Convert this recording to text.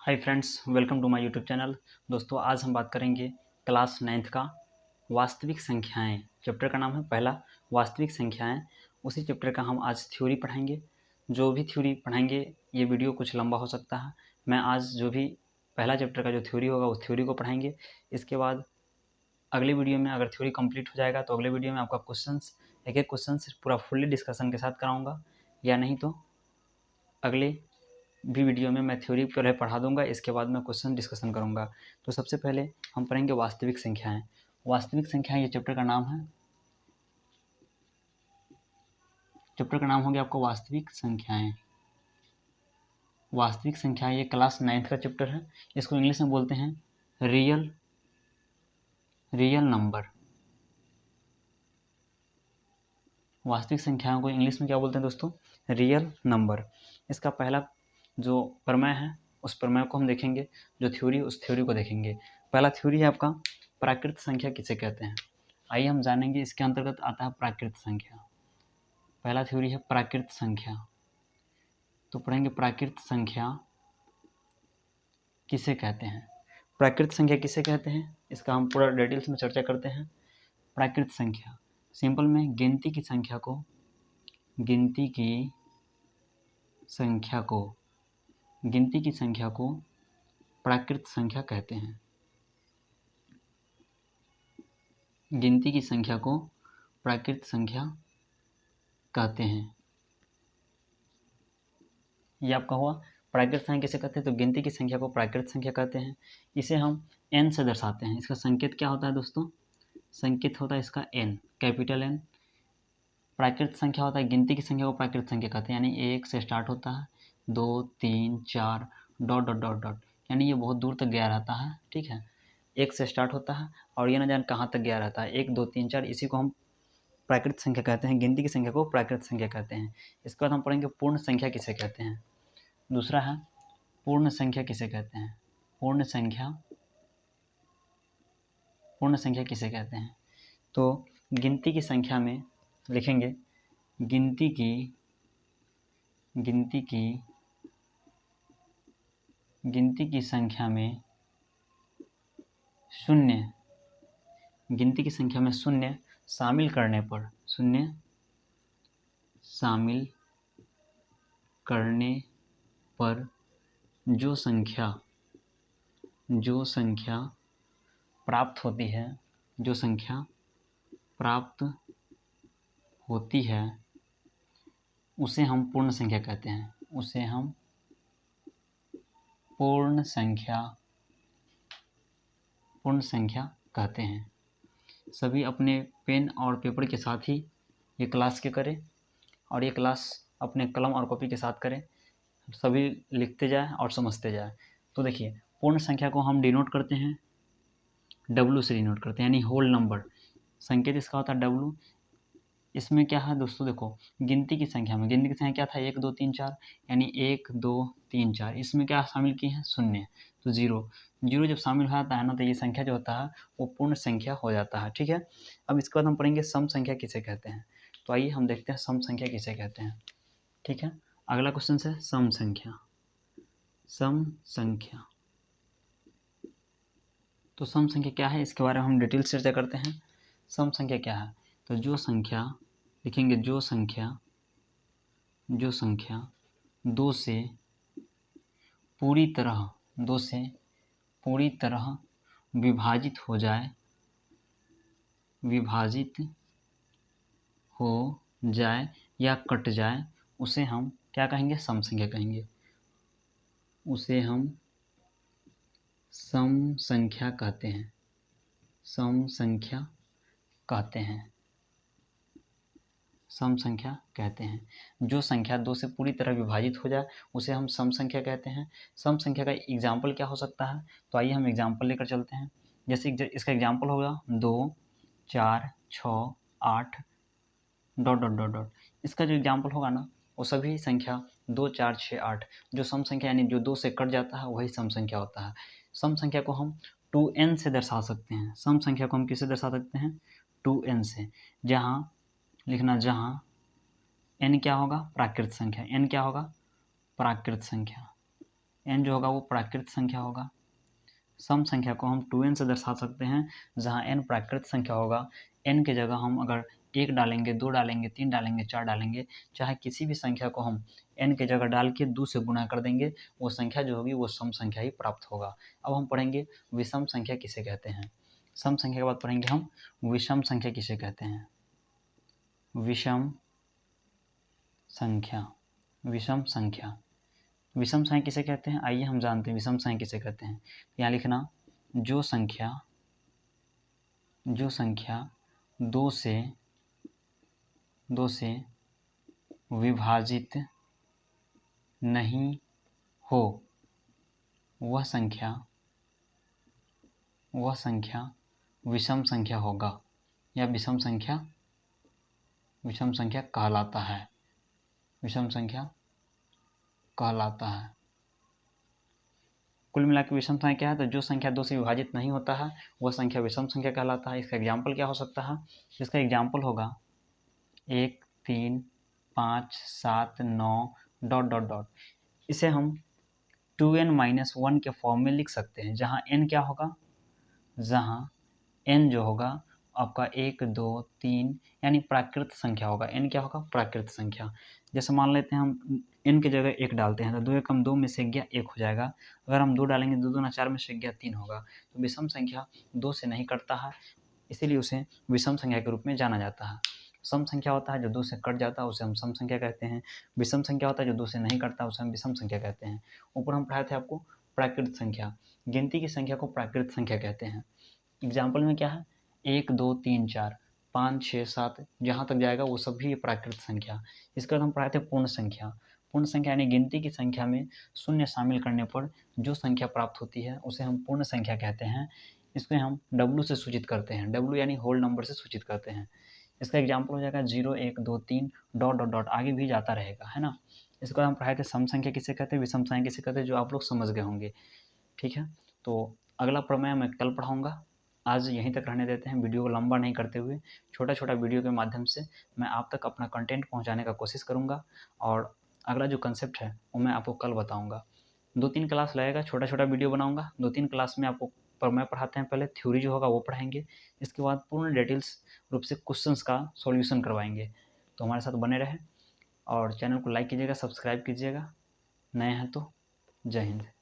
Hi friends, welcome to my YouTube channel. दोस्तों, आज हम बात करेंगे क्लास 9th का वास्तविक संख्याएं। चैप्टर का नाम है पहला वास्तविक संख्याएं। उसी चैप्टर का हम आज थ्योरी पढ़ाएंगे। जो भी थ्योरी पढ़ाएंगे ये वीडियो कुछ लंबा हो सकता है। मैं आज जो भी पहला चैप्टर का जो थ्योरी होगा उस थ्योरी को पढ़ाएंगे। इसके बाद अगले वीडियो में अगर थ्योरी कंप्लीट हो जाएगा तो अगले वीडियो में आपका क्वेश्चंस एक एक क्वेश्चन पूरा फुल्ली डिस्कशन के साथ कराऊँगा, या नहीं तो अगले भी वीडियो में मैं थ्योरी पहले पढ़ा दूंगा, इसके बाद मैं क्वेश्चन डिस्कशन करूंगा। तो सबसे पहले हम पढ़ेंगे वास्तविक संख्याएं। वास्तविक संख्याएं ये चैप्टर का नाम है। चैप्टर का नाम हो गया आपको वास्तविक संख्याएं। वास्तविक संख्याएं ये क्लास 9th का चैप्टर है। इसको इंग्लिश में बोलते हैं रियल नंबर। वास्तविक संख्याओं को इंग्लिश में क्या बोलते हैं दोस्तों? Real number. इसका पहला जो प्रमेय है उस प्रमेय को हम देखेंगे, जो थ्योरी उस थ्योरी को देखेंगे। पहला थ्योरी है आपका प्राकृत संख्या किसे कहते हैं। आइए हम जानेंगे। इसके अंतर्गत आता है प्राकृत संख्या। पहला थ्योरी है प्राकृत संख्या। तो पढ़ेंगे प्राकृत संख्या किसे कहते हैं। प्राकृत संख्या किसे कहते हैं इसका हम पूरा डिटेल्स में चर्चा करते हैं। प्राकृत संख्या सिंपल में गिनती की संख्या को गिनती की संख्या को प्राकृत संख्या कहते हैं। गिनती की संख्या को प्राकृत संख्या कहते हैं। ये आपका हुआ प्राकृत संख्या किसे कहते हैं। तो गिनती की संख्या को प्राकृत संख्या कहते हैं। इसे हम n से दर्शाते हैं। इसका संकेत क्या होता है दोस्तों? संकेत होता है इसका n, कैपिटल N। प्राकृत संख्या होता है, गिनती की संख्या को प्राकृत संख्या कहते हैं, यानी 1 से स्टार्ट होता है, 2 3 4 डॉट डॉट डॉट डॉट, यानी ये बहुत दूर तक गया रहता है। ठीक है, 1 से स्टार्ट होता है और ये न जाने कहाँ तक गया रहता है, 1 2 3 4। इसी को हम प्राकृत संख्या कहते हैं। गिनती की संख्या को प्राकृत संख्या कहते हैं। इसके बाद हम पढ़ेंगे पूर्ण संख्या किसे कहते हैं। दूसरा है पूर्ण संख्या किसे कहते हैं। पूर्ण संख्या किसे कहते हैं। तो गिनती की संख्या में लिखेंगे गिनती की संख्या में शून्य, गिनती की संख्या में शून्य शामिल करने पर जो संख्या प्राप्त होती है उसे हम पूर्ण संख्या कहते हैं। उसे हम पूर्ण संख्या कहते हैं। सभी अपने पेन और पेपर के साथ ही ये क्लास के करें और ये क्लास अपने कलम और कॉपी के साथ करें। सभी लिखते जाएं और समझते जाएं। तो देखिए, पूर्ण संख्या को हम डिनोट करते हैं W से डिनोट करते हैं, यानी होल नंबर। संकेत इसका होता है W। इसमें क्या है दोस्तों, देखो गिनती की संख्या क्या था, 1 2 3 4, यानी 1 2 3 4। इसमें क्या शामिल किए हैं, शून्य। तो जीरो जब शामिल हो जाता है ना, तो ये संख्या जो होता है वो पूर्ण संख्या हो जाता है। ठीक है, अब इसके बाद हम पढ़ेंगे सम संख्या किसे कहते हैं। तो आइए हम देखते हैं सम संख्या किसे कहते हैं। ठीक है, अगला क्वेश्चन है सम संख्या। तो सम संख्या क्या है इसके बारे में हम डिटेल चर्चा करते हैं। सम संख्या क्या है, तो जो संख्या लिखेंगे, जो संख्या 2 से पूरी तरह विभाजित हो जाए या कट जाए, उसे हम क्या कहेंगे, सम संख्या कहेंगे। उसे हम सम संख्या कहते हैं। सम संख्या कहते हैं। जो संख्या 2 से पूरी तरह विभाजित हो जाए उसे हम सम संख्या कहते हैं। सम संख्या का एग्जाम्पल क्या हो सकता है, तो आइए हम एग्जाम्पल लेकर चलते हैं। जैसे इसका एग्जाम्पल होगा 2 4 6 8 डॉट डॉट डॉट डॉट। इसका जो एग्जाम्पल होगा ना, वो सभी संख्या 2 4 6 8 जो सम संख्या यानी जो 2 से कट जाता है वही सम संख्या होता है। सम संख्या को हम 2n से दर्शा सकते हैं। सम संख्या को हम किससे दर्शा सकते हैं, 2n से। जहाँ n क्या होगा, प्राकृत संख्या। n क्या होगा, प्राकृत संख्या। n जो होगा वो प्राकृत संख्या होगा। सम संख्या को हम 2n से दर्शा सकते हैं, जहाँ n प्राकृत संख्या होगा। n की जगह हम अगर 1 डालेंगे, 2 डालेंगे, 3 डालेंगे, 4 डालेंगे, चाहे किसी भी संख्या को हम n की जगह डाल के 2 से गुणा कर देंगे, वो संख्या जो होगी वो सम संख्या ही प्राप्त होगा। अब हम पढ़ेंगे विषम संख्या किसे कहते हैं। सम संख्या के बाद पढ़ेंगे हम विषम संख्या किसे कहते हैं। विषम संख्या, विषम संख्या, विषम संख्या किसे कहते हैं, आइए हम जानते हैं विषम संख्या किसे कहते हैं। यहाँ लिखना, जो संख्या 2 से विभाजित नहीं हो, वह संख्या विषम संख्या होगा, या विषम संख्या कहलाता है। विषम संख्या कहलाता है। कुल मिलाकर विषम संख्या क्या है, तो जो संख्या 2 से विभाजित नहीं होता है वह संख्या विषम संख्या कहलाता है। इसका एग्जाम्पल क्या हो सकता है, इसका एग्जाम्पल होगा 1, 3, 5, 7, 9 ... इसे हम 2n-1 के फॉर्म में लिख सकते हैं, जहाँ n क्या होगा, जहाँ n जो होगा आपका 1, 2, 3 यानी प्राकृत संख्या होगा। n क्या होगा, प्राकृत संख्या। जैसे मान लेते हैं हम n की जगह 1 डालते हैं, तो 2 एकम 2 में से गया 1 हो जाएगा। अगर हम 2 डालेंगे, 2 दूना 4 में से गया 3 होगा। तो विषम संख्या 2 से नहीं कटता है, इसीलिए उसे विषम संख्या के रूप में जाना जाता है। सम संख्या होता है जो 2 से कट जाता है, उसे हम सम संख्या कहते हैं। विषम संख्या होता है जो 2 से नहीं कटता, उसे हम विषम संख्या कहते हैं। ऊपर हम पढ़ाए थे आपको प्राकृत संख्या, गिनती की संख्या को प्राकृत संख्या कहते हैं। एग्जाम्पल में क्या है, 1, 2, 3, 4, 5, 6, 7 जहाँ तक जाएगा वो सभी प्राकृत संख्या। इसके बाद हम पढ़ाए थे पूर्ण संख्या। पूर्ण संख्या यानी गिनती की संख्या में शून्य शामिल करने पर जो संख्या प्राप्त होती है उसे हम पूर्ण संख्या कहते हैं। इसमें हम W से सूचित करते हैं, W यानी होल नंबर से सूचित करते हैं। इसका एग्जाम्पल हो जाएगा 0, 1, 2, 3... आगे भी जाता रहेगा, है ना। इसके बाद हम पढ़ाए थे सम संख्या किसे कहते हैं, विषम संख्या किसे कहते हैं, जो आप लोग समझ गए होंगे। ठीक है, तो अगला प्रमेय मैं कल पढ़ाऊँगा। आज यहीं तक रहने देते हैं, वीडियो को लंबा नहीं करते हुए छोटा छोटा वीडियो के माध्यम से मैं आप तक अपना कंटेंट पहुंचाने का कोशिश करूंगा। और अगला जो कंसेप्ट है वो मैं आपको कल बताऊंगा। 2-3 क्लास लगेगा, छोटा छोटा वीडियो बनाऊंगा। 2-3 क्लास में आपको प्रमेय पढ़ाते हैं, पहले थ्योरी जो होगा वो पढ़ाएंगे, इसके बाद पूर्ण डिटेल्स रूप से क्वेश्चंस का सॉल्यूशन करवाएंगे। तो हमारे साथ बने रहें और चैनल को लाइक कीजिएगा, सब्सक्राइब कीजिएगा, नए हैं तो। जय हिंद।